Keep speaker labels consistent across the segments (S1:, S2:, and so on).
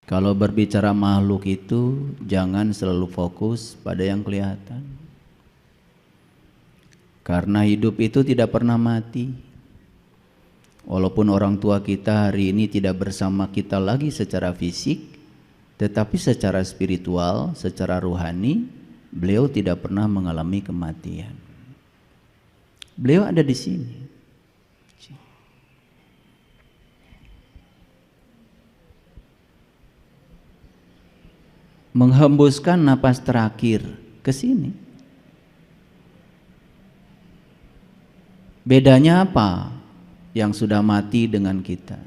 S1: Kalau berbicara makhluk itu jangan selalu fokus pada yang kelihatan. Karena hidup itu tidak pernah mati. Walaupun orang tua kita hari ini tidak bersama kita lagi secara fisik, tetapi secara spiritual, secara rohani, beliau tidak pernah mengalami kematian. Beliau ada di sini. Menghembuskan napas terakhir ke sini. Bedanya apa yang sudah mati dengan kita?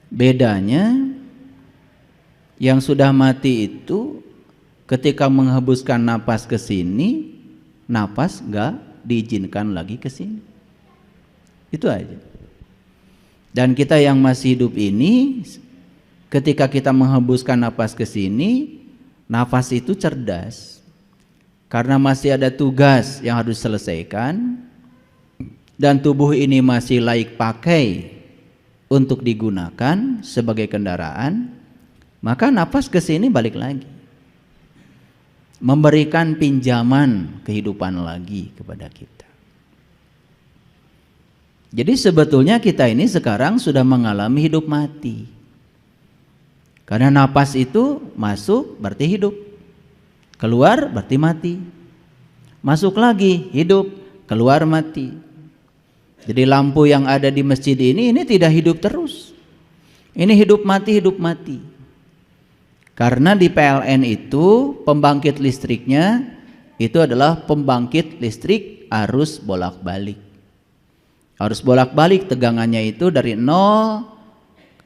S1: Bedanya yang sudah mati itu ketika menghembuskan napas ke sini, napas enggak diizinkan lagi ke sini. Itu aja. Dan kita yang masih hidup ini, ketika kita menghembuskan napas ke sini, nafas itu cerdas. Karena masih ada tugas yang harus diselesaikan, dan tubuh ini masih layak pakai untuk digunakan sebagai kendaraan, maka nafas ke sini balik lagi, memberikan pinjaman kehidupan lagi kepada kita. Jadi sebetulnya kita ini sekarang sudah mengalami hidup mati. Karena napas itu masuk berarti hidup, keluar berarti mati, masuk lagi hidup, keluar mati. Jadi lampu yang ada di masjid ini tidak hidup terus. Ini hidup mati. Karena di PLN itu pembangkit listriknya itu adalah pembangkit listrik arus bolak-balik. Arus bolak-balik tegangannya itu dari 0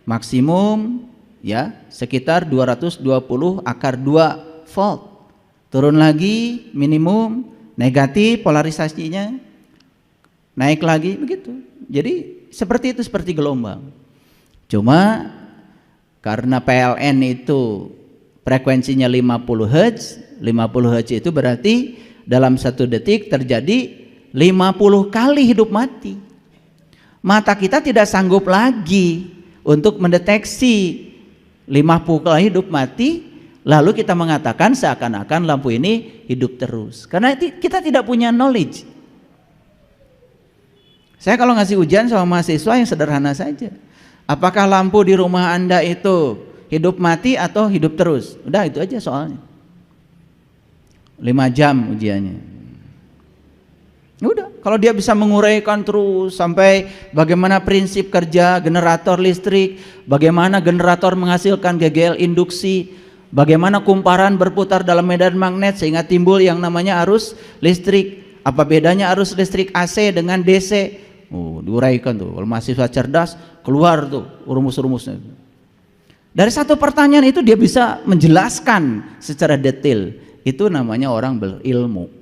S1: maksimum ya sekitar 220 akar 2 volt. Turun lagi minimum negatif polarisasinya, naik lagi begitu. Jadi seperti itu, seperti gelombang. Cuma karena PLN itu frekuensinya 50 Hz, 50 Hz itu berarti dalam 1 detik terjadi 50 kali hidup mati. Mata kita tidak sanggup lagi untuk mendeteksi 50 kali hidup mati, lalu kita mengatakan seakan-akan lampu ini hidup terus. Karena kita tidak punya knowledge. Saya kalau ngasih ujian sama mahasiswa yang sederhana saja. Apakah lampu di rumah Anda itu hidup mati atau hidup terus? Udah itu aja soalnya. 5 jam ujiannya. Udah, kalau dia bisa menguraikan terus sampai bagaimana prinsip kerja generator listrik, bagaimana generator menghasilkan GGL induksi, bagaimana kumparan berputar dalam medan magnet sehingga timbul yang namanya arus listrik, apa bedanya arus listrik AC dengan DC. Diuraikan tuh. Kalau mahasiswa cerdas keluar tuh rumus-rumusnya. Dari satu pertanyaan itu dia bisa menjelaskan secara detail. Itu namanya orang berilmu.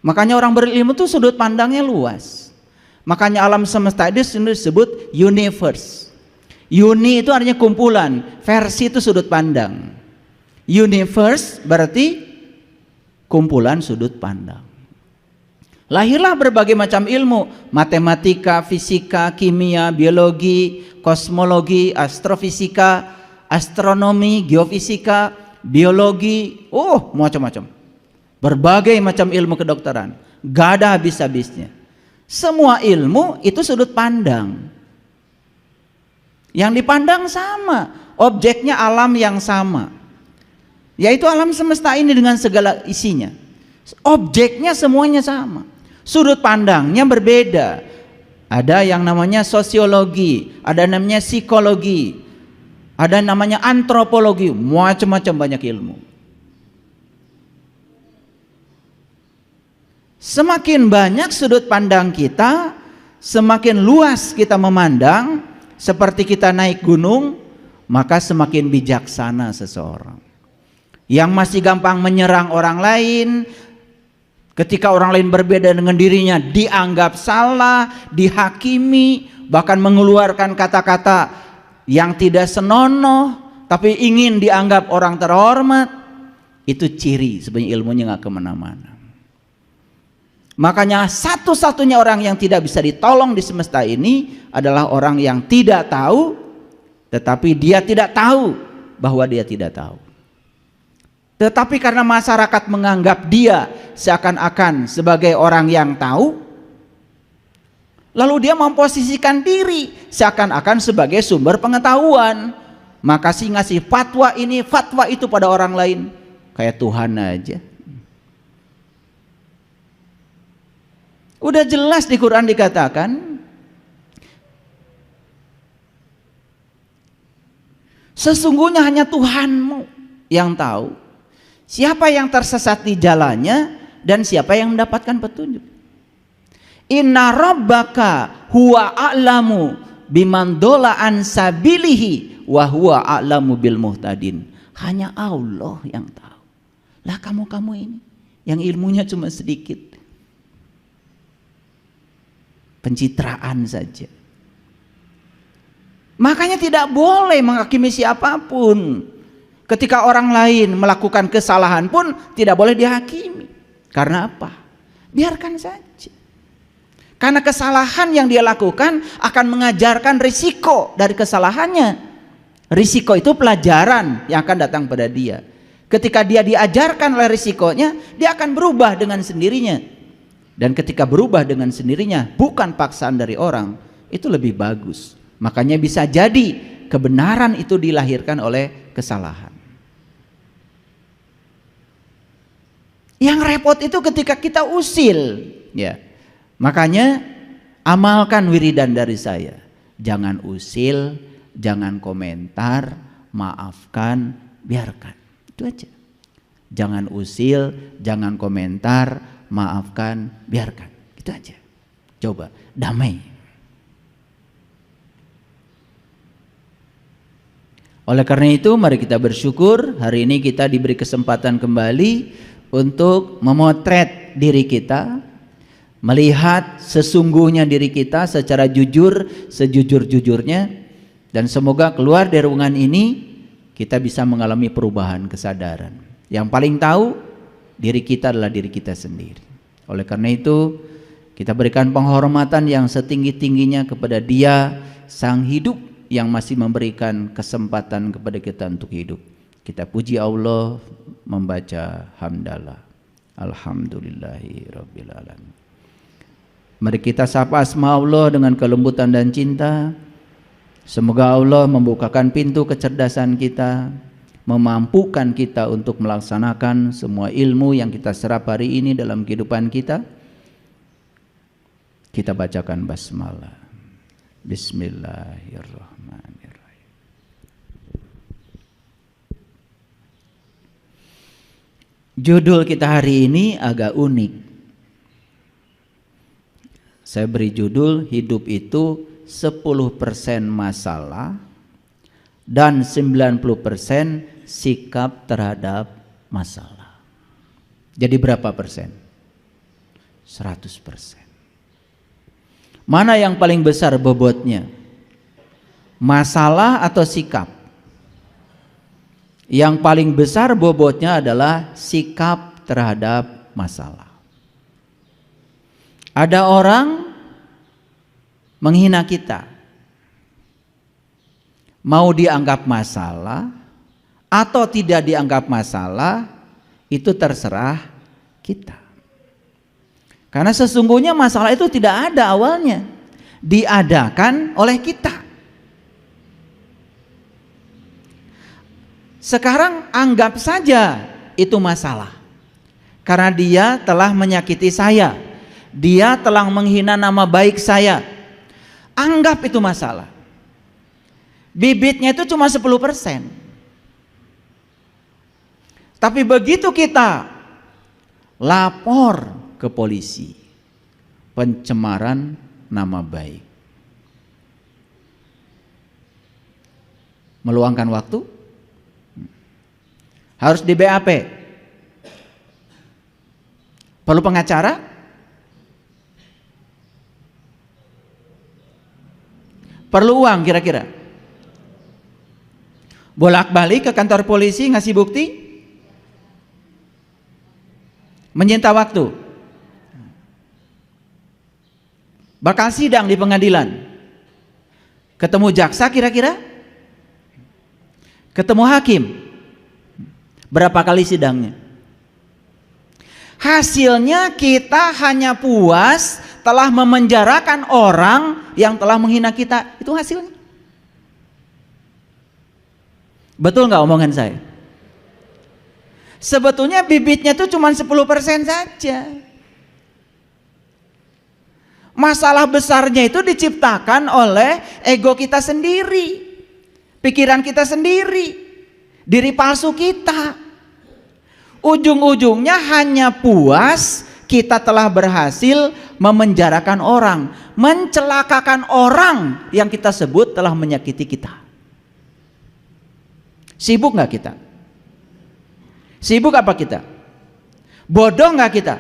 S1: Makanya orang berilmu tuh sudut pandangnya luas. Makanya alam semesta itu disebut universe. Uni itu artinya kumpulan, versi itu sudut pandang. Universe berarti kumpulan sudut pandang. Lahirlah berbagai macam ilmu, matematika, fisika, kimia, biologi, kosmologi, astrofisika, astronomi, geofisika, biologi, macam-macam. Berbagai macam ilmu kedokteran, gak ada habis-habisnya. Semua ilmu itu sudut pandang. Yang dipandang sama, objeknya alam yang sama, yaitu alam semesta ini dengan segala isinya. Objeknya semuanya sama, sudut pandangnya berbeda. Ada yang namanya sosiologi, ada namanya psikologi, ada namanya antropologi, macam-macam banyak ilmu. Semakin banyak sudut pandang kita, semakin luas kita memandang. Seperti kita naik gunung, maka semakin bijaksana seseorang. Yang masih gampang menyerang orang lain, ketika orang lain berbeda dengan dirinya dianggap salah, dihakimi, bahkan mengeluarkan kata-kata yang tidak senonoh, tapi ingin dianggap orang terhormat. Itu ciri sebenarnya ilmunya gak kemana-mana. Makanya satu-satunya orang yang tidak bisa ditolong di semesta ini adalah orang yang tidak tahu tetapi dia tidak tahu bahwa dia tidak tahu. Tetapi karena masyarakat menganggap dia seakan-akan sebagai orang yang tahu, lalu dia memposisikan diri seakan-akan sebagai sumber pengetahuan. Maka sih ngasih fatwa ini, fatwa itu pada orang lain, kayak Tuhan aja. Udah jelas di Quran dikatakan, sesungguhnya hanya Tuhanmu yang tahu siapa yang tersesat di jalannya dan siapa yang mendapatkan petunjuk. Inna rabbaka huwa a'lamu biman dola an sabilihi wa huwa a'lamu bil muhtadin. Hanya Allah yang tahu. Lah kamu ini yang ilmunya cuma sedikit, pencitraan saja. Makanya tidak boleh menghakimi siapapun. Ketika orang lain melakukan kesalahan pun tidak boleh dihakimi. Karena apa? Biarkan saja. Karena kesalahan yang dia lakukan akan mengajarkan risiko dari kesalahannya. Risiko itu pelajaran yang akan datang pada dia. Ketika dia diajarkan oleh risikonya, dia akan berubah dengan sendirinya. Dan ketika berubah dengan sendirinya, bukan paksaan dari orang, itu lebih bagus. Makanya bisa jadi kebenaran itu dilahirkan oleh kesalahan. Yang repot itu ketika kita usil, ya. Makanya amalkan wiridan dari saya. Jangan usil, jangan komentar, maafkan, biarkan. Itu aja. Jangan usil, jangan komentar, maafkan, biarkan. Itu aja. Coba damai. Oleh karena itu mari kita bersyukur hari ini kita diberi kesempatan kembali untuk memotret diri kita, melihat sesungguhnya diri kita secara jujur, sejujur-jujurnya, dan semoga keluar dari ruangan ini kita bisa mengalami perubahan kesadaran. Yang paling tahu diri kita adalah diri kita sendiri. Oleh karena itu kita berikan penghormatan yang setinggi-tingginya kepada Dia Sang Hidup yang masih memberikan kesempatan kepada kita untuk hidup. Kita puji Allah membaca hamdalah. Alhamdulillahi rabbil alamin. Mari kita sapa asma Allah dengan kelembutan dan cinta. Semoga Allah membukakan pintu kecerdasan kita, memampukan kita untuk melaksanakan semua ilmu yang kita serap hari ini dalam kehidupan kita. Kita bacakan basmalah. Bismillahirrahmanirrahim. Judul kita hari ini agak unik. Saya beri judul hidup itu 10% masalah dan 90% sikap terhadap masalah. Jadi berapa persen? 100%. Mana yang paling besar bobotnya? Masalah atau sikap? Yang paling besar bobotnya adalah sikap terhadap masalah. Ada orang menghina kita, mau dianggap masalah atau tidak dianggap masalah, itu terserah kita. Karena sesungguhnya masalah itu tidak ada awalnya, diadakan oleh kita. Sekarang anggap saja itu masalah, karena dia telah menyakiti saya, dia telah menghina nama baik saya. Anggap itu masalah. Bibitnya itu cuma 10%. Tapi begitu kita lapor ke polisi, pencemaran nama baik, meluangkan waktu, harus di BAP, perlu pengacara, perlu uang kira-kira, bolak-balik ke kantor polisi ngasih bukti, menyita waktu. Bakal sidang di pengadilan, ketemu jaksa kira-kira ketemu hakim. Berapa kali sidangnya? Hasilnya kita hanya puas telah memenjarakan orang yang telah menghina kita. Itu hasilnya. Betul nggak omongan saya? Sebetulnya bibitnya itu cuma 10% saja. Masalah besarnya itu diciptakan oleh ego kita sendiri, pikiran kita sendiri, diri palsu kita. Ujung-ujungnya hanya puas kita telah berhasil memenjarakan orang, mencelakakan orang yang kita sebut telah menyakiti kita. Sibuk nggak kita? Sibuk apa kita? Bodoh nggak kita?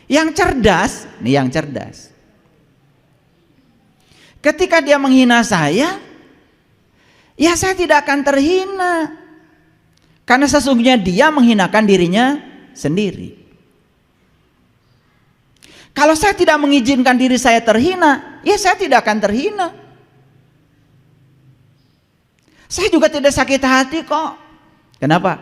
S1: Yang cerdas, nih yang cerdas. Ketika dia menghina saya, ya saya tidak akan terhina. Karena sesungguhnya dia menghinakan dirinya sendiri. Kalau saya tidak mengizinkan diri saya terhina, ya saya tidak akan terhina. Saya juga tidak sakit hati kok. Kenapa?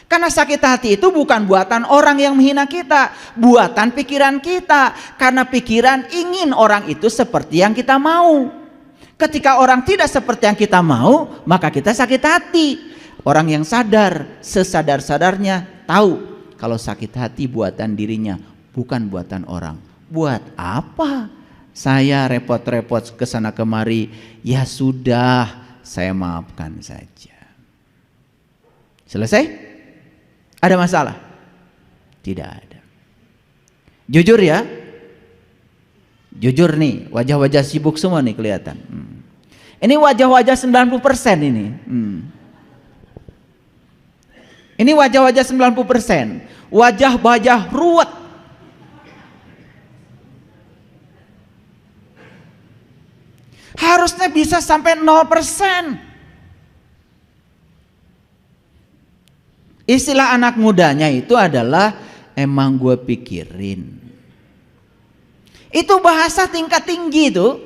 S1: Karena sakit hati itu bukan buatan orang yang menghina kita, buatan pikiran kita. Karena pikiran ingin orang itu seperti yang kita mau. Ketika orang tidak seperti yang kita mau, maka kita sakit hati. Orang yang sadar, sesadar-sadarnya tahu kalau sakit hati buatan dirinya, bukan buatan orang. Buat apa saya repot-repot kesana kemari? Ya sudah, saya maafkan saja. Selesai? Ada masalah? Tidak ada. Jujur ya, jujur nih, wajah-wajah sibuk semua nih kelihatan. Ini wajah-wajah 90% ini. Ini wajah-wajah 90%. Wajah-wajah ruwet. Harusnya bisa sampai 0%. Istilah anak mudanya itu adalah emang gue pikirin. Itu bahasa tingkat tinggi itu.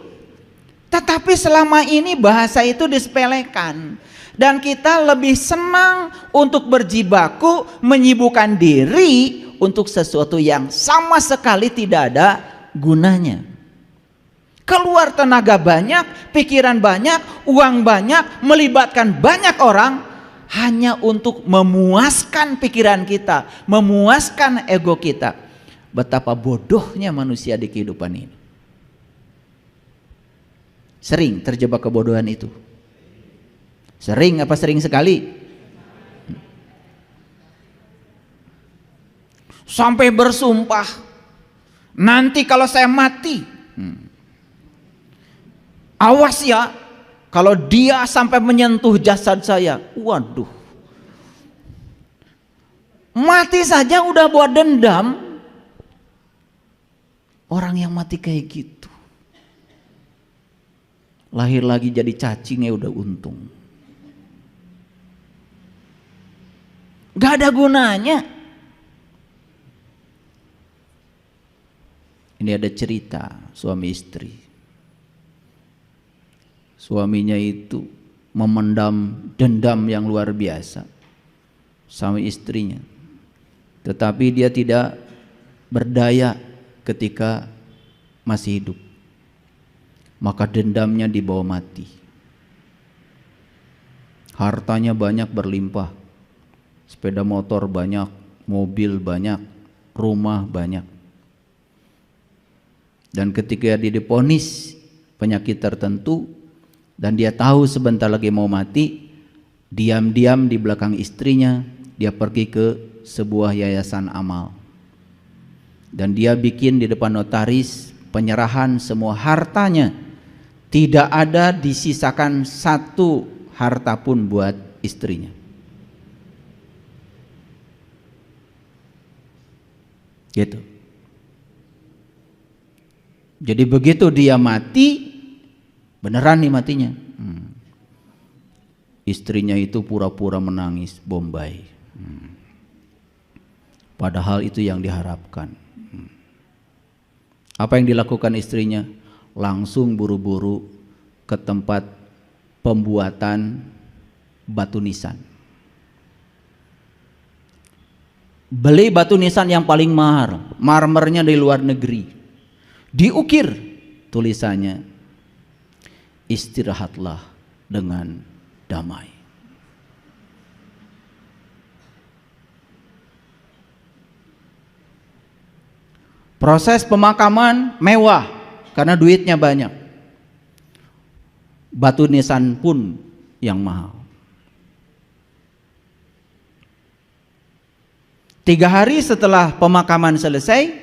S1: Tetapi selama ini bahasa itu disepelekan. Dan kita lebih senang untuk berjibaku menyibukkan diri untuk sesuatu yang sama sekali tidak ada gunanya. Keluar tenaga banyak, pikiran banyak, uang banyak, melibatkan banyak orang hanya untuk memuaskan pikiran kita, memuaskan ego kita. Betapa bodohnya manusia di kehidupan ini. Sering terjebak kebodohan itu. Sering apa sering sekali? Sampai bersumpah, nanti kalau saya mati, awas ya, kalau dia sampai menyentuh jasad saya, waduh, mati saja udah buat dendam. Orang yang mati kayak gitu, lahir lagi jadi cacingnya udah untung. Gak ada gunanya. Ini ada cerita suami istri. Suaminya itu memendam dendam yang luar biasa sama istrinya. Tetapi dia tidak berdaya ketika masih hidup. Maka dendamnya dibawa mati. Hartanya banyak berlimpah. Sepeda motor banyak, mobil banyak, rumah banyak. Dan ketika dia divonis penyakit tertentu dan dia tahu sebentar lagi mau mati, diam-diam di belakang istrinya dia pergi ke sebuah yayasan amal. Dan dia bikin di depan notaris penyerahan semua hartanya. Tidak ada disisakan satu harta pun buat istrinya. Gitu. Jadi begitu dia mati, beneran nih matinya. Istrinya itu pura-pura menangis Bombay. Padahal itu yang diharapkan. Apa yang dilakukan istrinya? Langsung buru-buru ke tempat pembuatan batu nisan. Beli batu nisan yang paling mahal, marmernya dari luar negeri, diukir tulisannya, istirahatlah dengan damai. Proses pemakaman mewah karena duitnya banyak. Batu nisan pun yang mahal. 3 hari setelah pemakaman selesai,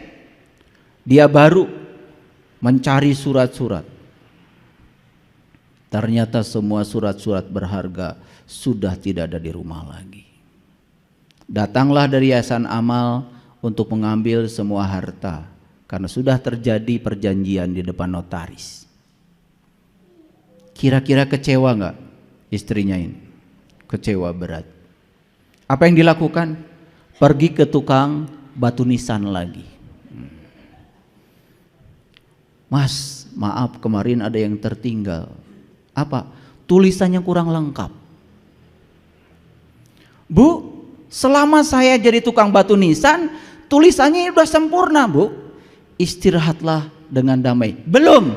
S1: dia baru mencari surat-surat. Ternyata semua surat-surat berharga sudah tidak ada di rumah lagi. Datanglah dari Yayasan Amal untuk mengambil semua harta karena sudah terjadi perjanjian di depan notaris. Kira-kira kecewa nggak istrinya ini? Kecewa berat. Apa yang dilakukan? Pergi ke tukang batu nisan lagi. Mas, maaf kemarin ada yang tertinggal. Apa? Tulisannya kurang lengkap. Bu, selama saya jadi tukang batu nisan, tulisannya sudah sempurna, Bu. Istirahatlah dengan damai. Belum.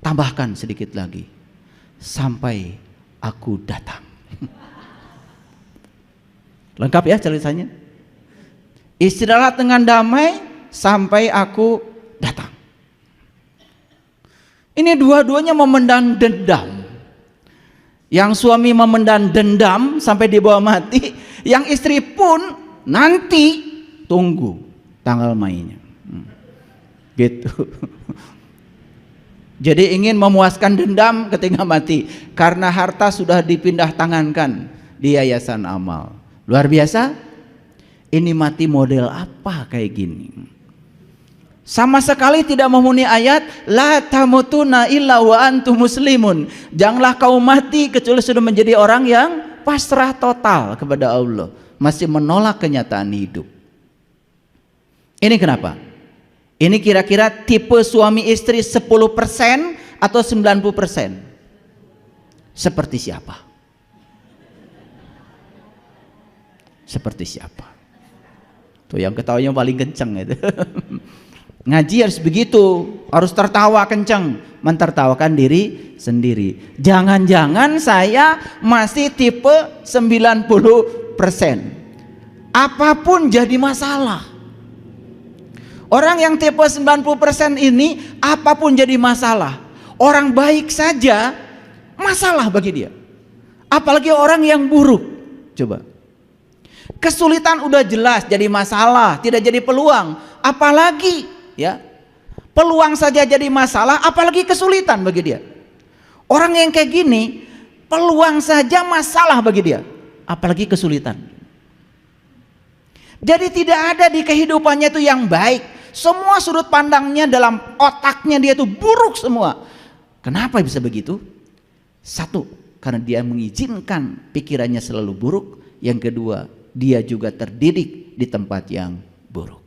S1: Tambahkan sedikit lagi. Sampai aku datang. Lengkap ya tulisannya. Istirahat dengan damai sampai aku datang. Ini dua-duanya memendam dendam. Yang suami memendam dendam sampai dibawa mati, yang istri pun nanti tunggu tanggal mainnya. Gitu. Jadi ingin memuaskan dendam ketika mati karena harta sudah dipindah tangankan di Yayasan Amal. Luar biasa. Ini mati model apa kayak gini? Sama sekali tidak memenuhi ayat la tamutuna illa wa antum muslimun. Janganlah kau mati kecuali sudah menjadi orang yang pasrah total kepada Allah, masih menolak kenyataan hidup. Ini kenapa? Ini kira-kira tipe suami istri 10% atau 90%? Seperti siapa? Seperti siapa? Tuh yang ketawanya paling kenceng itu. Ngaji harus begitu, harus tertawa kenceng, mentertawakan diri sendiri. Jangan-jangan saya masih tipe 90%. Apapun jadi masalah. Orang yang tipe 90% ini apapun jadi masalah. Orang baik saja masalah bagi dia. Apalagi orang yang buruk. Coba. Kesulitan udah jelas jadi masalah, tidak jadi peluang. Apalagi ya, peluang saja jadi masalah, apalagi kesulitan bagi dia. Orang yang kayak gini, peluang saja masalah bagi dia, apalagi kesulitan. Jadi tidak ada di kehidupannya itu yang baik. Semua sudut pandangnya dalam otaknya dia itu buruk semua. Kenapa bisa begitu? Satu, karena dia mengizinkan pikirannya selalu buruk. Yang kedua, dia juga terdidik di tempat yang buruk.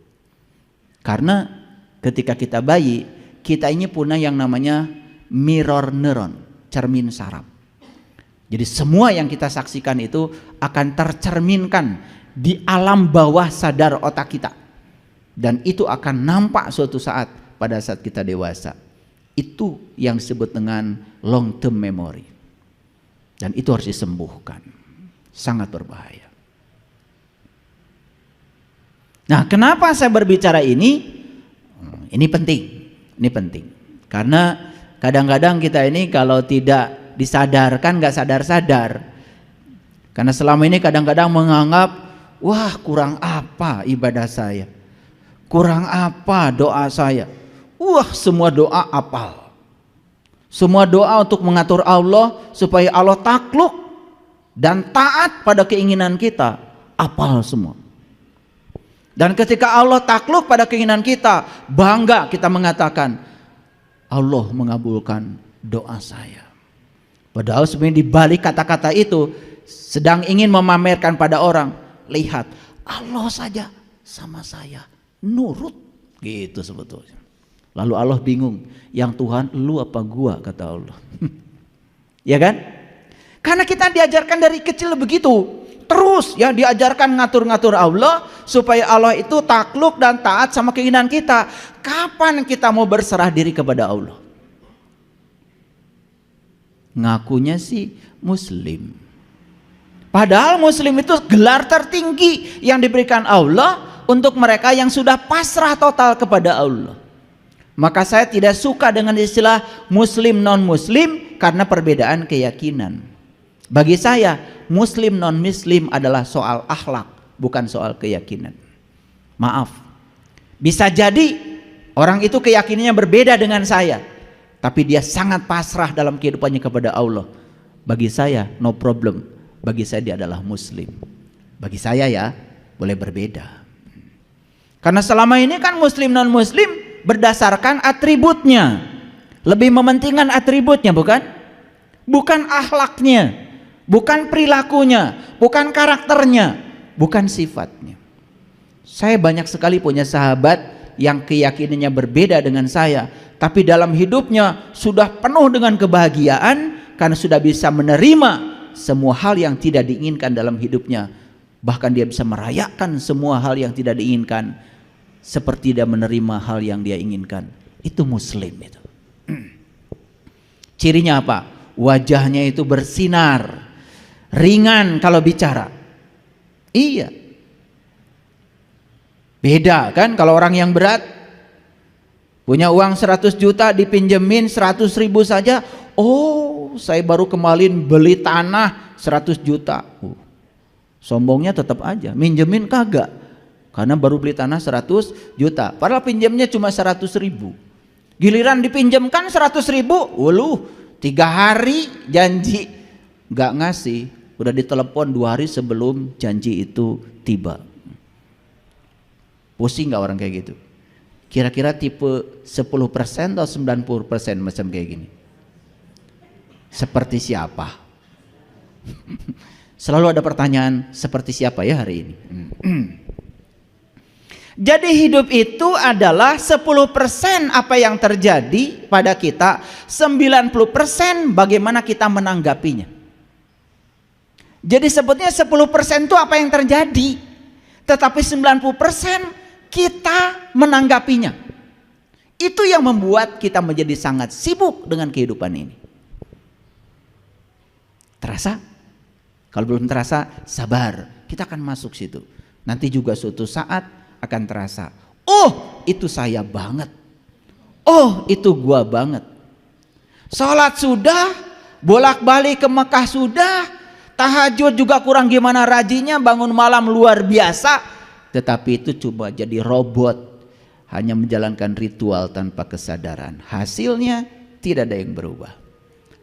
S1: Karena ketika kita bayi, kita ini punya yang namanya mirror neuron, cermin saraf. Jadi semua yang kita saksikan itu akan tercerminkan di alam bawah sadar otak kita. Dan itu akan nampak suatu saat pada saat kita dewasa. Itu yang disebut dengan long term memory. Dan itu harus disembuhkan. Sangat berbahaya. Nah, kenapa saya berbicara ini? Ini penting. Ini penting. Karena kadang-kadang kita ini kalau tidak disadarkan nggak sadar-sadar. Karena selama ini kadang-kadang menganggap, wah kurang apa ibadah saya, kurang apa doa saya. Wah semua doa apal. Semua doa untuk mengatur Allah supaya Allah takluk dan taat pada keinginan kita, apal semua. Dan ketika Allah takluk pada keinginan kita, bangga kita mengatakan, Allah mengabulkan doa saya. Padahal sebenarnya di balik kata-kata itu sedang ingin memamerkan pada orang, lihat Allah saja sama saya nurut, gitu sebetulnya. Lalu Allah bingung, yang Tuhan lu apa gua, kata Allah. Ya kan? Karena kita diajarkan dari kecil begitu. Terus ya diajarkan ngatur-ngatur Allah supaya Allah itu takluk dan taat sama keinginan kita. Kapan kita mau berserah diri kepada Allah? Ngakunya sih Muslim. Padahal Muslim itu gelar tertinggi yang diberikan Allah untuk mereka yang sudah pasrah total kepada Allah. Maka saya tidak suka dengan istilah Muslim non-Muslim karena perbedaan keyakinan. Bagi saya Muslim non-Muslim adalah soal akhlak, bukan soal keyakinan. Maaf, bisa jadi orang itu keyakinannya berbeda dengan saya, tapi dia sangat pasrah dalam kehidupannya kepada Allah. Bagi saya no problem, bagi saya dia adalah Muslim. Bagi saya ya boleh berbeda. Karena selama ini kan Muslim non-Muslim berdasarkan atributnya, lebih mementingkan atributnya, bukan? Bukan akhlaknya, bukan perilakunya, bukan karakternya, bukan sifatnya. Saya banyak sekali punya sahabat yang keyakinannya berbeda dengan saya, tapi dalam hidupnya sudah penuh dengan kebahagiaan karena sudah bisa menerima semua hal yang tidak diinginkan dalam hidupnya. Bahkan dia bisa merayakan semua hal yang tidak diinginkan seperti dia menerima hal yang dia inginkan. Itu Muslim itu. Cirinya apa? Wajahnya itu bersinar, ringan kalau bicara. Iya. Beda kan kalau orang yang berat, punya uang 100 juta dipinjemin 100 ribu saja. Oh, saya baru kemarin beli tanah 100 juta. Sombongnya tetap aja, minjemin kagak. Karena baru beli tanah 100 juta. Padahal pinjamnya cuma 100 ribu. Giliran dipinjamkan 100 ribu, 3 hari janji gak ngasih. Udah ditelepon 2 hari sebelum janji itu tiba. Pusing gak orang kayak gitu? Kira-kira tipe 10% atau 90% macam kayak gini? Seperti siapa? Selalu ada pertanyaan, seperti siapa ya hari ini? Jadi hidup itu adalah 10% apa yang terjadi pada kita, 90% bagaimana kita menanggapinya. Jadi sebetulnya 10% itu apa yang terjadi, tetapi 90% kita menanggapinya. Itu yang membuat kita menjadi sangat sibuk dengan kehidupan ini. Terasa? Kalau belum terasa, sabar, kita akan masuk situ. Nanti juga suatu saat akan terasa, oh itu saya banget, oh itu gua banget. Sholat sudah, bolak-balik ke Mekah sudah, tahajud juga kurang gimana rajinnya, bangun malam luar biasa, tetapi itu coba jadi robot, hanya menjalankan ritual tanpa kesadaran. Hasilnya tidak ada yang berubah.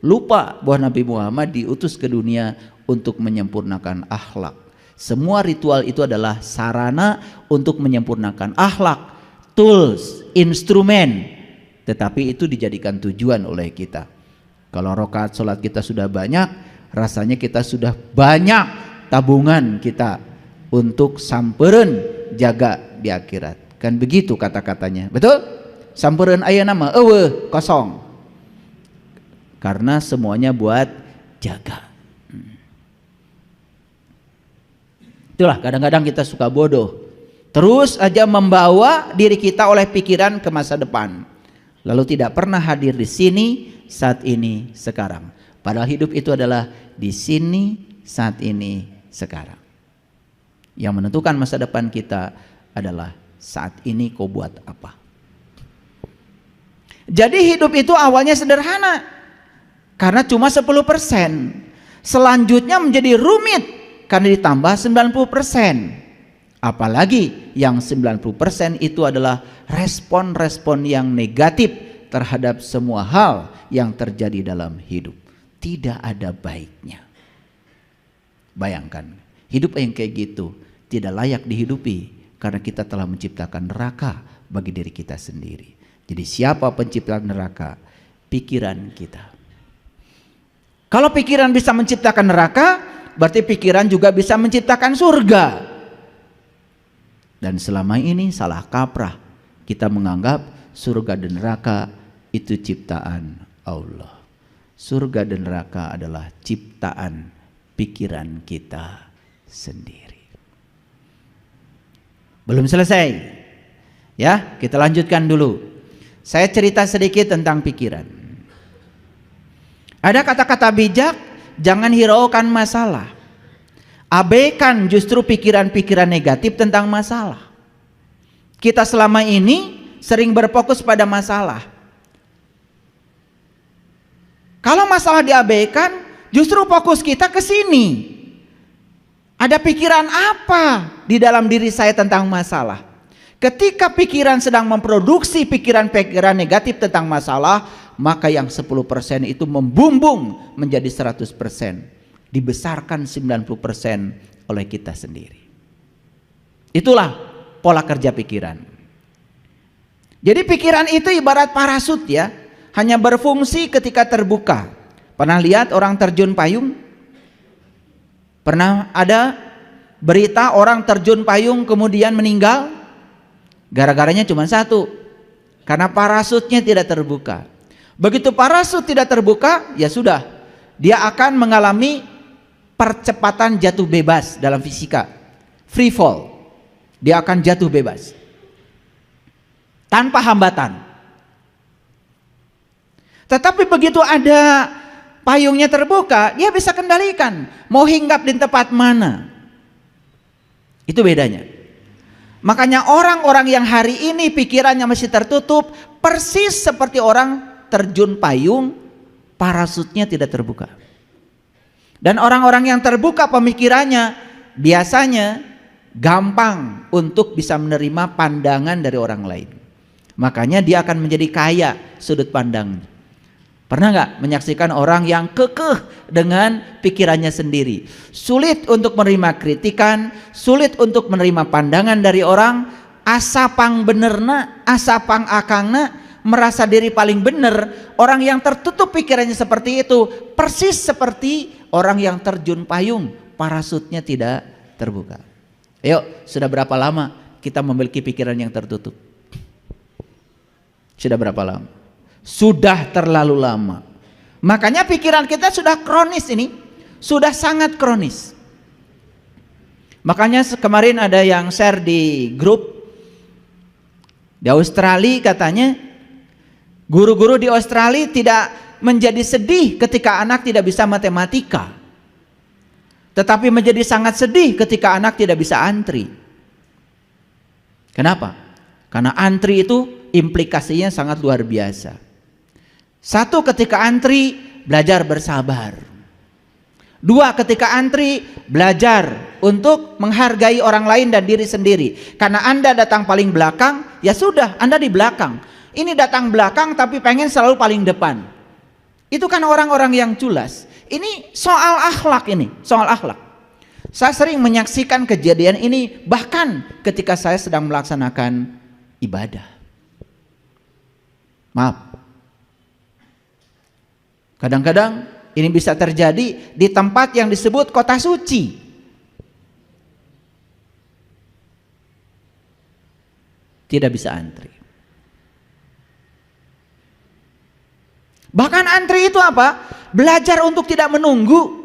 S1: Lupa bahwa Nabi Muhammad diutus ke dunia untuk menyempurnakan akhlak. Semua ritual itu adalah sarana untuk menyempurnakan akhlak, tools, instrumen, tetapi itu dijadikan tujuan oleh kita. Kalau rakaat sholat kita sudah banyak, rasanya kita sudah banyak tabungan kita untuk sampereun jaga di akhirat. Kan begitu kata-katanya, betul? Sampereun aya nama eueuh kosong. Karena semuanya buat jaga. Itulah kadang-kadang kita suka bodoh. Terus aja membawa diri kita oleh pikiran ke masa depan. Lalu tidak pernah hadir di sini, saat ini, sekarang. Padahal hidup itu adalah di sini, saat ini, sekarang. Yang menentukan masa depan kita adalah saat ini kau buat apa. Jadi hidup itu awalnya sederhana. Karena cuma 10%. Selanjutnya menjadi rumit. Karena ditambah 90%. Apalagi yang 90% itu adalah respon-respon yang negatif terhadap semua hal yang terjadi dalam hidup. Tidak ada baiknya. Bayangkan, hidup yang kayak gitu tidak layak dihidupi karena kita telah menciptakan neraka bagi diri kita sendiri. Jadi siapa pencipta neraka? Pikiran kita. Kalau pikiran bisa menciptakan neraka, berarti pikiran juga bisa menciptakan surga. Dan selama ini salah kaprah, kita menganggap surga dan neraka itu ciptaan Allah. Surga dan neraka adalah ciptaan pikiran kita sendiri. Belum selesai. Ya, kita lanjutkan dulu. Saya cerita sedikit tentang pikiran. Ada kata-kata bijak, jangan hiraukan masalah. Abaikan justru pikiran-pikiran negatif tentang masalah. Kita selama ini sering berfokus pada masalah. Kalau masalah diabaikan, justru fokus kita ke sini. Ada pikiran apa di dalam diri saya tentang masalah? Ketika pikiran sedang memproduksi pikiran-pikiran negatif tentang masalah, maka yang 10% itu membumbung menjadi 100%. Dibesarkan 90% oleh kita sendiri. Itulah pola kerja pikiran. Jadi pikiran itu ibarat parasut ya. Hanya berfungsi ketika terbuka. Pernah lihat orang terjun payung? Pernah ada berita orang terjun payung kemudian meninggal? Gara-garanya cuma satu, karena parasutnya tidak terbuka. Begitu parasut tidak terbuka, ya sudah, dia akan mengalami percepatan jatuh bebas dalam fisika, free fall. Dia akan jatuh bebas tanpa hambatan. Tetapi begitu ada payungnya terbuka, dia bisa kendalikan mau hinggap di tempat mana. Itu bedanya. Makanya orang-orang yang hari ini pikirannya masih tertutup, persis seperti orang terjun payung, parasutnya tidak terbuka. Dan orang-orang yang terbuka pemikirannya biasanya gampang untuk bisa menerima pandangan dari orang lain. Makanya dia akan menjadi kaya sudut pandang. Pernah nggak menyaksikan orang yang kekeh dengan pikirannya sendiri? Sulit untuk menerima kritikan, sulit untuk menerima pandangan dari orang, asapang benerna, asapang akangna, merasa diri paling benar. Orang yang tertutup pikirannya seperti itu, persis seperti orang yang terjun payung, parasutnya tidak terbuka. Ayo, sudah berapa lama kita memiliki pikiran yang tertutup? Sudah berapa lama? Sudah terlalu lama. Makanya pikiran kita sudah kronis ini, sudah sangat kronis. Makanya kemarin ada yang share di grup di Australia, katanya guru-guru di Australia tidak menjadi sedih ketika anak tidak bisa matematika, tetapi menjadi sangat sedih ketika anak tidak bisa antri. Kenapa? Karena antri itu implikasinya sangat luar biasa. Satu, ketika antri belajar bersabar. Dua, ketika antri belajar untuk menghargai orang lain dan diri sendiri. Karena Anda datang paling belakang, ya sudah, Anda di belakang. Ini datang belakang tapi pengen selalu paling depan. Itu kan orang-orang yang culas. Ini soal akhlak ini, soal akhlak. Saya sering menyaksikan kejadian ini bahkan ketika saya sedang melaksanakan ibadah. Maaf. Kadang-kadang ini bisa terjadi di tempat yang disebut kota suci. Tidak bisa antri. Bahkan antri itu apa? Belajar untuk tidak menunggu.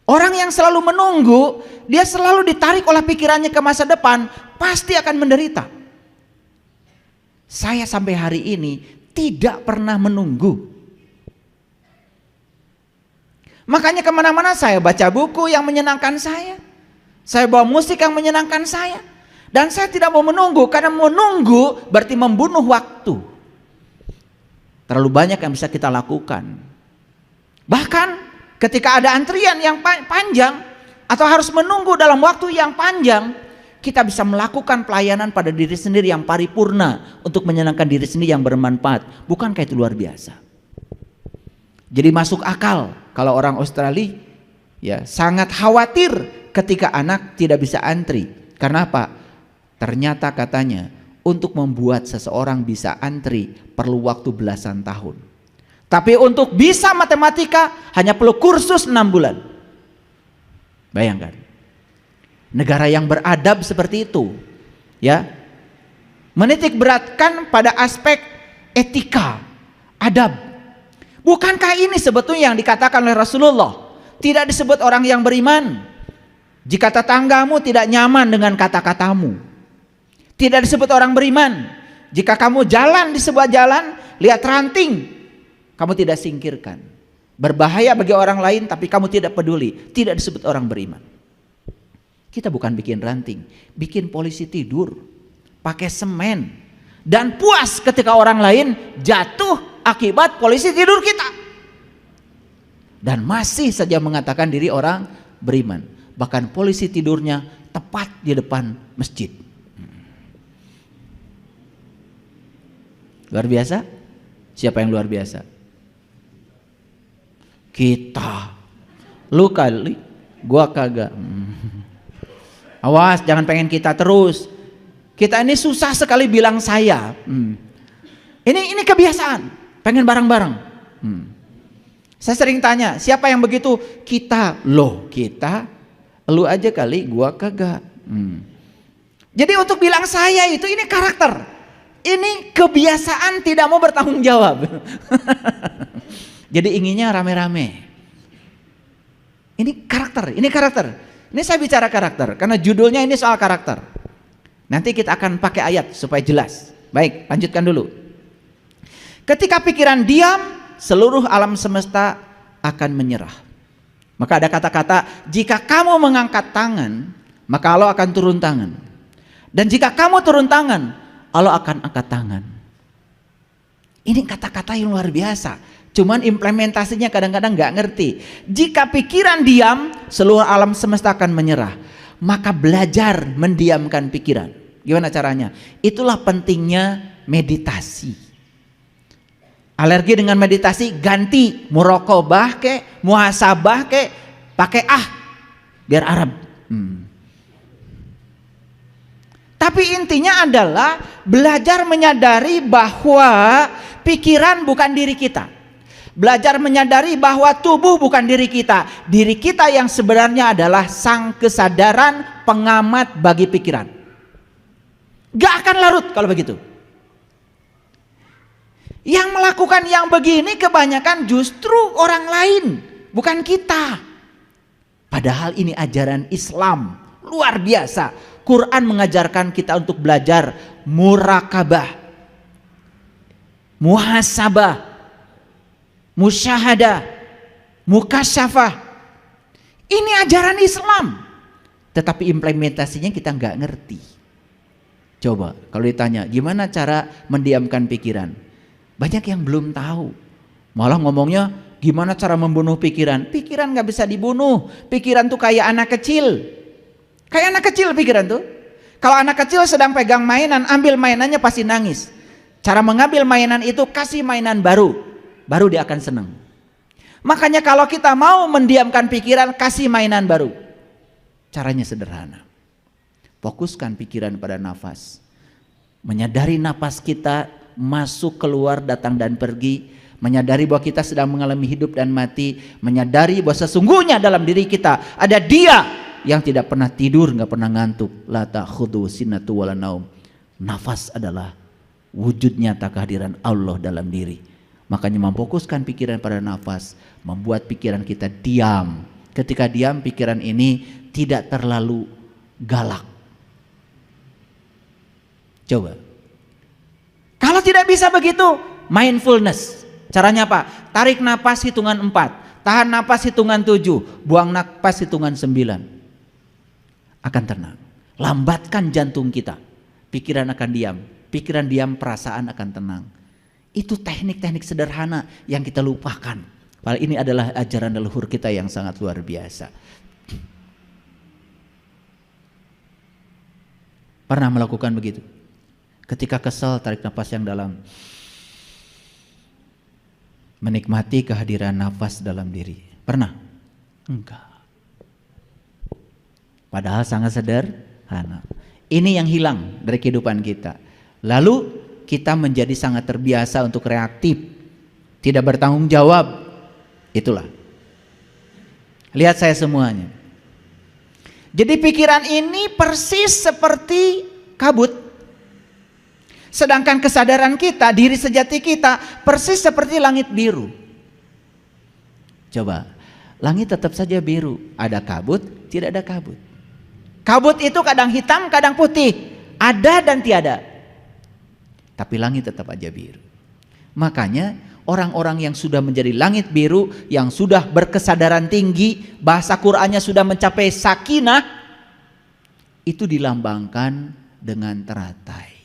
S1: Orang yang selalu menunggu, dia selalu ditarik oleh pikirannya ke masa depan, pasti akan menderita. Saya sampai hari ini tidak pernah menunggu. Makanya kemana-mana saya baca buku yang menyenangkan saya bawa musik yang menyenangkan saya, dan saya tidak mau menunggu, karena menunggu berarti membunuh waktu. Terlalu banyak yang bisa kita lakukan. Bahkan ketika ada antrian yang panjang atau harus menunggu dalam waktu yang panjang, kita bisa melakukan pelayanan pada diri sendiri yang paripurna untuk menyenangkan diri sendiri yang bermanfaat. Bukankah itu luar biasa? Jadi masuk akal kalau orang Australia ya sangat khawatir ketika anak tidak bisa antri. Karena apa? Ternyata katanya untuk membuat seseorang bisa antri perlu waktu belasan tahun. Tapi untuk bisa matematika hanya perlu kursus 6 bulan. Bayangkan. Negara yang beradab seperti itu, ya, Menitik beratkan pada aspek etika, adab. Bukankah ini sebetulnya yang dikatakan oleh Rasulullah? Tidak disebut orang yang beriman jika tetanggamu tidak nyaman dengan kata-katamu. Tidak disebut orang beriman jika kamu jalan di sebuah jalan, lihat ranting, kamu tidak singkirkan. Berbahaya bagi orang lain tapi kamu tidak peduli. Tidak disebut orang beriman. Kita bukan bikin ranting, bikin polisi tidur pakai semen dan puas ketika orang lain jatuh akibat polisi tidur kita. Dan masih saja mengatakan diri orang beriman. Bahkan polisi tidurnya tepat di depan masjid. Luar biasa? Siapa yang luar biasa? Kita. Lu kali, gua kagak. Awas, jangan pengen kita terus. Kita ini susah sekali bilang saya. Ini kebiasaan, pengen bareng-bareng. Saya sering tanya, siapa yang begitu? Kita. Loh, kita. Lu aja kali, gua kagak. Jadi untuk bilang saya itu ini karakter. Ini kebiasaan tidak mau bertanggung jawab. Jadi inginnya rame-rame. Ini karakter, ini karakter. Ini saya bicara karakter karena judulnya ini soal karakter. Nanti kita akan pakai ayat supaya jelas. Baik, lanjutkan dulu. Ketika pikiran diam, seluruh alam semesta akan menyerah. Maka ada kata-kata, jika kamu mengangkat tangan, maka Allah akan turun tangan. Dan jika kamu turun tangan, Allah akan angkat tangan. Ini kata-kata yang luar biasa. Cuman implementasinya kadang-kadang gak ngerti. Jika pikiran diam, seluruh alam semesta akan menyerah. Maka belajar mendiamkan pikiran. Gimana caranya? Itulah pentingnya meditasi. Alergi dengan meditasi, ganti muraqabah ke, muhasabah ke, pakai biar Arab. Tapi intinya adalah belajar menyadari bahwa pikiran bukan diri kita. Belajar menyadari bahwa tubuh bukan diri kita. Diri kita yang sebenarnya adalah sang kesadaran pengamat bagi pikiran. Gak akan larut kalau begitu. Yang melakukan yang begini kebanyakan justru orang lain, bukan kita. Padahal ini ajaran Islam luar biasa. Quran mengajarkan kita untuk belajar murakabah, muhasabah, musyahadah, mukasyafah. Ini ajaran Islam. Tetapi implementasinya kita nggak ngerti. Coba kalau ditanya gimana cara mendiamkan pikiran, banyak yang belum tahu. Malah ngomongnya gimana cara membunuh pikiran. Pikiran nggak bisa dibunuh. Pikiran tuh kayak anak kecil. Kayak anak kecil pikiran tuh. Kalau anak kecil sedang pegang mainan, ambil mainannya pasti nangis. Cara mengambil mainan itu kasih mainan baru dia akan senang. Makanya kalau kita mau mendiamkan pikiran, kasih mainan baru. Caranya sederhana. Fokuskan pikiran pada nafas. Menyadari nafas kita masuk, keluar, datang dan pergi. Menyadari bahwa kita sedang mengalami hidup dan mati. Menyadari bahwa sesungguhnya dalam diri kita ada Dia yang tidak pernah tidur, nggak pernah ngantuk. La ta'khudhu sinatu wala naum. Nafas adalah wujud nyata kehadiran Allah dalam diri. Makanya memfokuskan pikiran pada nafas membuat pikiran kita diam. Ketika diam, pikiran ini tidak terlalu galak. Coba. Kalau tidak bisa begitu, mindfulness. Caranya apa? Tarik nafas hitungan 4, tahan nafas hitungan 7, buang nafas hitungan 9. Akan tenang. Lambatkan jantung kita. Pikiran akan diam. Pikiran diam, perasaan akan tenang. Itu teknik-teknik sederhana yang kita lupakan. Padahal ini adalah ajaran leluhur kita yang sangat luar biasa. Pernah melakukan begitu? Ketika kesal, tarik nafas yang dalam. Menikmati kehadiran nafas dalam diri. Pernah? Enggak. Padahal sangat sederhana. Ini yang hilang dari kehidupan kita. Lalu kita menjadi sangat terbiasa untuk reaktif, tidak bertanggung jawab. Itulah. Lihat saya semuanya. Jadi pikiran ini persis seperti kabut. Sedangkan kesadaran kita, diri sejati kita persis seperti langit biru. Coba, langit tetap saja biru, ada kabut, tidak ada kabut. Kabut itu kadang hitam, kadang putih, ada dan tiada. Tapi langit tetap aja biru. Makanya orang-orang yang sudah menjadi langit biru, yang sudah berkesadaran tinggi, bahasa Qur'annya sudah mencapai sakinah, itu dilambangkan dengan teratai.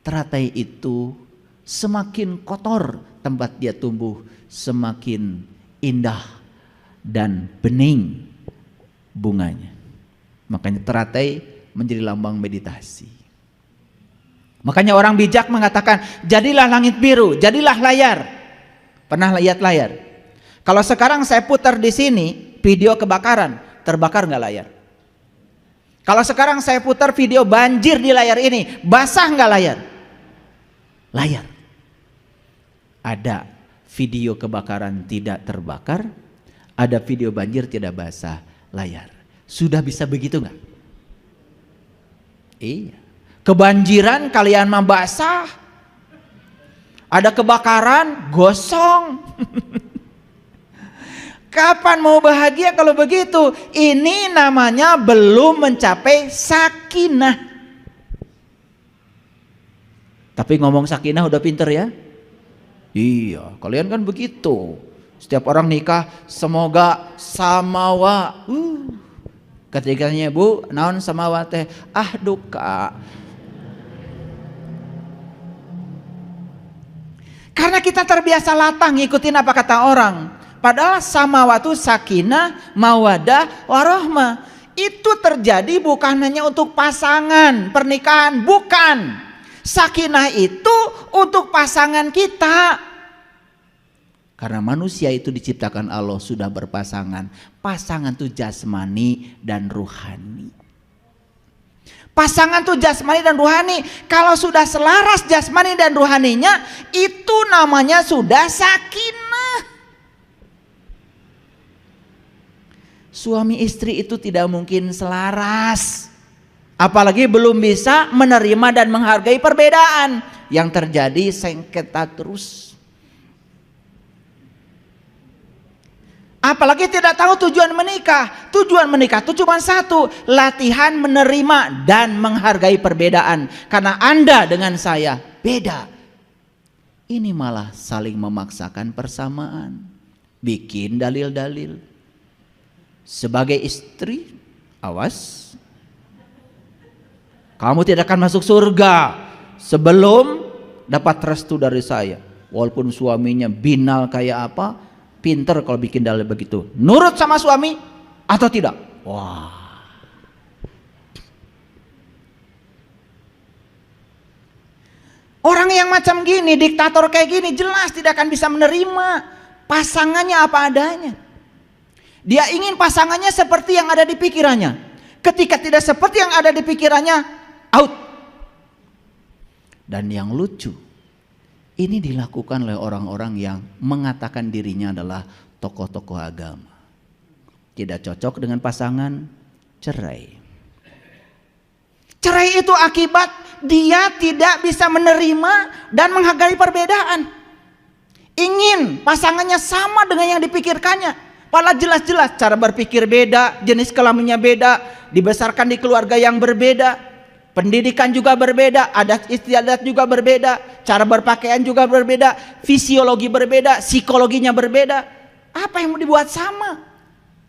S1: Teratai itu semakin kotor tempat dia tumbuh, semakin indah dan bening bunganya. Makanya teratai menjadi lambang meditasi. Makanya orang bijak mengatakan, jadilah langit biru, jadilah layar. Pernah lihat layar? Kalau sekarang saya putar di sini video kebakaran, terbakar nggak layar? Kalau sekarang saya putar video banjir di layar ini, basah nggak layar? Layar. Ada video kebakaran tidak terbakar, ada video banjir tidak basah, layar. Sudah bisa begitu nggak? Iya. Kebanjiran kalian mah basah, ada kebakaran gosong. Kapan mau bahagia kalau begitu? Ini namanya belum mencapai sakinah. Tapi ngomong sakinah udah pinter ya? Iya, kalian kan begitu. Setiap orang nikah semoga samawa. Ketiganya bu, naon samawa teh? Ah duka. Karena kita terbiasa latah ngikutin apa kata orang. Padahal samawa itu sakinah, mawadah, warahmah. Itu terjadi bukan hanya untuk pasangan, pernikahan, bukan. Sakinah itu untuk pasangan kita. Karena manusia itu diciptakan Allah sudah berpasangan. Pasangan itu jasmani dan ruhani. Pasangan itu jasmani dan ruhani. Kalau sudah selaras jasmani dan ruhaninya, itu namanya sudah sakinah. Suami istri itu tidak mungkin selaras. Apalagi belum bisa menerima dan menghargai perbedaan. Yang terjadi sengketa terus. Apalagi tidak tahu tujuan menikah. Tujuan menikah itu cuma satu, latihan menerima dan menghargai perbedaan. Karena Anda dengan saya beda. Ini malah saling memaksakan persamaan. Bikin dalil-dalil. Sebagai istri, awas. Kamu tidak akan masuk surga sebelum dapat restu dari saya. Walaupun suaminya binal kayak apa, pinter kalau bikin dalil begitu. Nurut sama suami atau tidak? Wah. Orang yang macam gini, diktator kayak gini, jelas tidak akan bisa menerima pasangannya apa adanya. Dia ingin pasangannya seperti yang ada di pikirannya. Ketika tidak seperti yang ada di pikirannya, out. Dan yang lucu, ini dilakukan oleh orang-orang yang mengatakan dirinya adalah tokoh-tokoh agama. Tidak cocok dengan pasangan, cerai. Cerai itu akibat dia tidak bisa menerima dan menghargai perbedaan. Ingin pasangannya sama dengan yang dipikirkannya. Padahal jelas-jelas cara berpikir beda, jenis kelaminnya beda, dibesarkan di keluarga yang berbeda. Pendidikan juga berbeda, adat istiadat juga berbeda, cara berpakaian juga berbeda, fisiologi berbeda, psikologinya berbeda. Apa yang mau dibuat sama?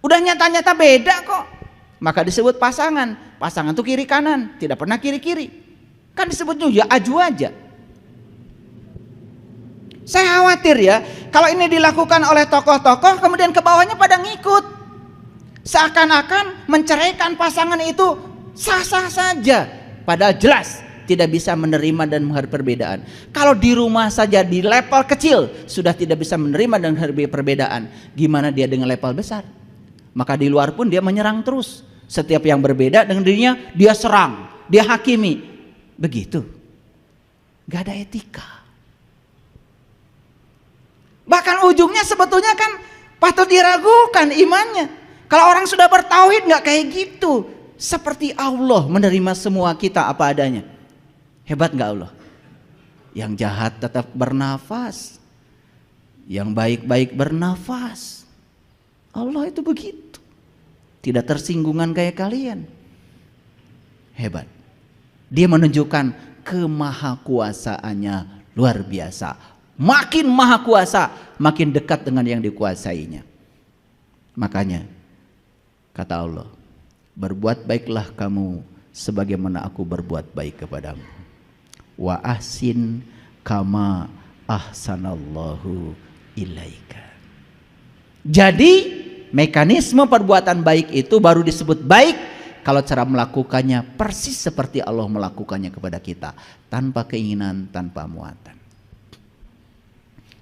S1: Udah nyata-nyata beda kok. Maka disebut pasangan. Pasangan itu kiri kanan, tidak pernah kiri-kiri. Kan disebutnya ya aju aja. Saya khawatir ya, kalau ini dilakukan oleh tokoh-tokoh, kemudian ke bawahnya pada ngikut. Seakan-akan menceraikan pasangan itu sah-sah saja. Padahal jelas tidak bisa menerima dan menghargai perbedaan. Kalau di rumah saja di level kecil sudah tidak bisa menerima dan menghargai perbedaan, gimana dia dengan level besar? Maka di luar pun dia menyerang terus. Setiap yang berbeda dengan dirinya dia serang, dia hakimi. Begitu. Gak ada etika. Bahkan ujungnya sebetulnya kan patut diragukan imannya. Kalau orang sudah bertauhid gak kayak gitu. Seperti Allah menerima semua kita apa adanya. Hebat nggak Allah? Yang jahat tetap bernafas, yang baik-baik bernafas. Allah itu begitu, tidak tersinggungan kayak kalian. Hebat. Dia menunjukkan kemahakuasaannya luar biasa. Makin maha kuasa, makin dekat dengan yang dikuasainya. Makanya kata Allah, berbuat baiklah kamu sebagaimana aku berbuat baik kepadamu. Wa ahsin kama ahsanallahu ilaika. Jadi mekanisme perbuatan baik itu baru disebut baik kalau cara melakukannya persis seperti Allah melakukannya kepada kita, tanpa keinginan, tanpa muatan.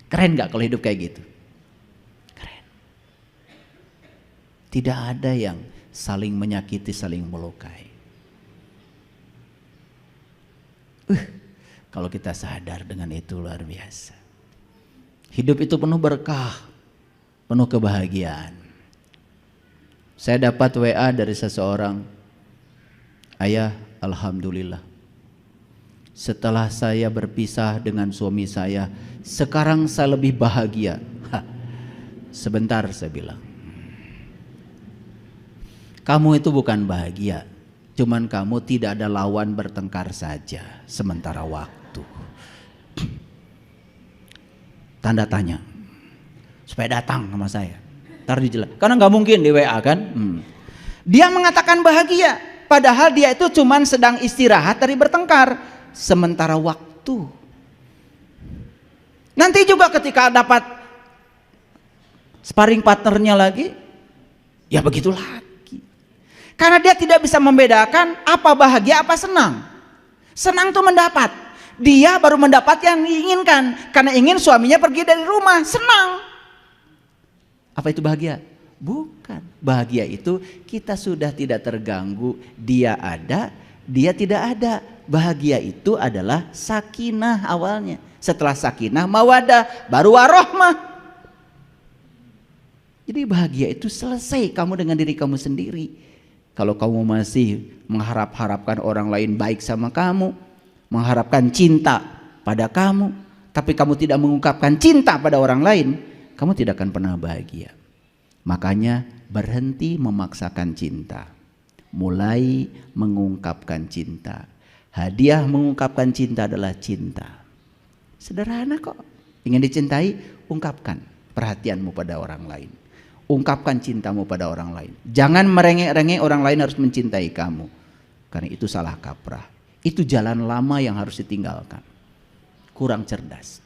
S1: Keren gak kalau hidup kayak gitu? Keren. Tidak ada yang saling menyakiti, saling melukai. Kalau kita sadar dengan itu luar biasa. Hidup itu penuh berkah, penuh kebahagiaan. Saya dapat WA dari seseorang, ayah, alhamdulillah, setelah saya berpisah dengan suami saya, sekarang saya lebih bahagia. Sebentar, saya bilang, kamu itu bukan bahagia, cuman kamu tidak ada lawan bertengkar saja sementara waktu. Tanda tanya, supaya datang sama saya. Ntar dijelas, karena nggak mungkin di WA kan. Dia mengatakan bahagia, padahal dia itu cuman sedang istirahat dari bertengkar sementara waktu. Nanti juga ketika dapat sparring partnernya lagi, ya begitu lagi. Karena dia tidak bisa membedakan apa bahagia apa senang. Senang tuh mendapat, dia baru mendapat yang diinginkan. Karena ingin suaminya pergi dari rumah, senang. Apa itu bahagia? Bukan. Bahagia itu kita sudah tidak terganggu, dia ada, dia tidak ada. Bahagia itu adalah sakinah awalnya. Setelah sakinah mawadah, baru warohmah. Jadi bahagia itu selesai kamu dengan diri kamu sendiri. Kalau kamu masih mengharapkan orang lain baik sama kamu, mengharapkan cinta pada kamu, tapi kamu tidak mengungkapkan cinta pada orang lain, kamu tidak akan pernah bahagia. Makanya berhenti memaksakan cinta, mulai mengungkapkan cinta. Hadiah mengungkapkan cinta adalah cinta. Sederhana kok. Ingin dicintai, ungkapkan perhatianmu pada orang lain. Ungkapkan cintamu pada orang lain. Jangan merengek-rengek orang lain harus mencintai kamu, karena itu salah kaprah. Itu jalan lama yang harus ditinggalkan. Kurang cerdas.